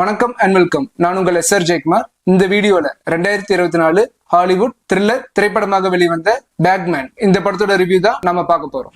வணக்கம் and welcome. நான் உங்கள் எஸ்ஆர் ஜெயக்குமார். இந்த வீடியோல 2024 ஹாலிவுட் த்ரில்லர் திரைப்படமாக வெளிவந்த பேட்மேன் இந்த படத்தோட ரிவ்யூ தான் நம்ம பார்க்க போறோம்.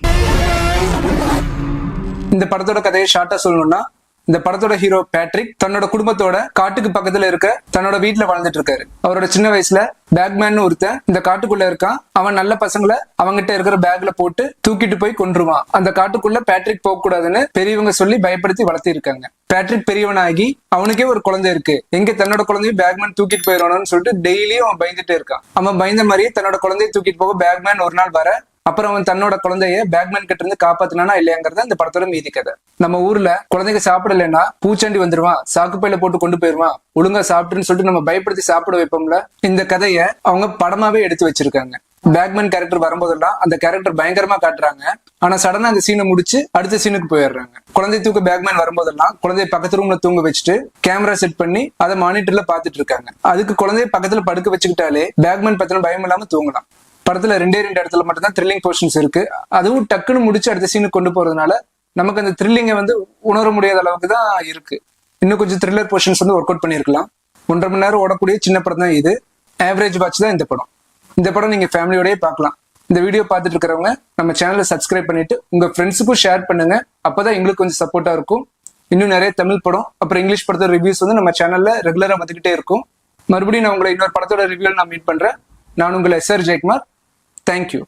இந்த படத்தோட கதையை ஷார்ட்டா சொல்லணும்னா, இந்த படத்தோட ஹீரோ பேட்ரிக் தன்னோட குடும்பத்தோட காட்டுக்கு பக்கத்துல இருக்க தன்னோட வீட்டுல வாழ்ந்துட்டு இருக்காரு. அவரோட சின்ன வயசுல பேக்மேன் ஒருத்தன் இந்த காட்டுக்குள்ள இருக்கான். அவன் நல்ல பசங்களை அவங்கிட்ட இருக்கிற பேக்ல போட்டு தூக்கிட்டு போய் கொன்றுவான். அந்த காட்டுக்குள்ள பேட்ரிக் போக கூடாதுன்னு பெரியவங்க சொல்லி பயப்படுத்தி வளர்த்தி இருக்காங்க. பேட்ரிக் பெரியவனாகி அவனுக்கே ஒரு குழந்தை இருக்கு. எங்க தன்னோட குழந்தையும் பேக்மேன் தூக்கிட்டு போயிடணும்னு சொல்லிட்டு டெய்லியும் அவன் பயந்துட்டே இருக்கான். அவன் பயந்த மாதிரியே தன்னோட குழந்தைய தூக்கிட்டு போக பேக்மேன் ஒரு நாள் வர, அப்புறம் அவன் தன்னோட குழந்தைய பேக்மேன் கிட்ட இருந்து காப்பாத்தினானா இல்லையாங்கிறத இந்த படத்தோட மீதி கதை. நம்ம ஊர்ல குழந்தைங்க சாப்பிடலன்னா பூச்சாண்டி வந்துருவான், சாக்குப்பையில போட்டு கொண்டு போயிருவான், ஒழுங்கா சாப்பிட்டுன்னு சொல்லிட்டு நம்ம பயப்படுத்தி சாப்பிட வைப்போம்ல. இந்த கதைய அவங்க படமாவே எடுத்து வச்சிருக்காங்க. பேக்மேன் கேரக்டர் வரும்போதெல்லாம் அந்த கேரக்டர் பயங்கரமா காட்டுறாங்க. ஆனா சடனா அந்த சீனை முடிச்சு அடுத்த சீனுக்கு போயிடுறாங்க. குழந்தை தூக்க பேக்மேன் வரும்போதெல்லாம் குழந்தைய பக்கத்து ரூம்ல தூங்க வச்சுட்டு கேமரா செட் பண்ணி அதை மானிட்டர்ல பாத்துட்டு இருக்காங்க. அதுக்கு குழந்தைய பக்கத்துல படுக்க வச்சுக்கிட்டாலே பேக்மேன் பத்தின பயம் இல்லாம தூங்கலாம். படத்துல ரெண்டே இடத்துல மட்டும்தான் த்ரில்லிங் போர்ஷன்ஸ் இருக்கு. அதுவும் டக்குன்னு முடிச்சு அடுத்த சீனுக்கு கொண்டு போறதுனால நமக்கு அந்த த்ரில்லிங்கை உணர முடியாத அளவுக்கு தான் இருக்கு. இன்னும் கொஞ்சம் த்ரில்லர் போர்ஷன்ஸ் ஒர்க் அவுட் பண்ணிருக்கலாம். 1.5 மணி நேரம் ஓடக்கூடிய சின்ன படம் தான் இது. ஆவரேஜ் வாட்ச் தான் இந்த படம். இந்த படம் நீங்க ஃபேமிலியோடய பார்க்கலாம். இந்த வீடியோ பார்த்துட்டு இருக்கிறவங்க நம்ம சேனலை சப்ஸ்கிரைப் பண்ணிட்டு உங்க ஃப்ரெண்ட்ஸுக்கும் ஷேர் பண்ணுங்க. அப்பதான் எங்களுக்கு கொஞ்சம் சப்போர்ட்டா இருக்கும். இன்னும் நிறைய தமிழ் படம் அப்புறம் இங்கிலீஷ் படத்தோட ரிவ்யூஸ் நம்ம சேனல்ல ரெகுலரா வந்துகிட்டே இருக்கும். மறுபடியும் நான் உங்களை இன்னொரு படத்தோட ரிவ்யூல நான் மீட் பண்றேன். நான் உங்களை எஸ்ஆர் ஜெயக்குமார். Thank you.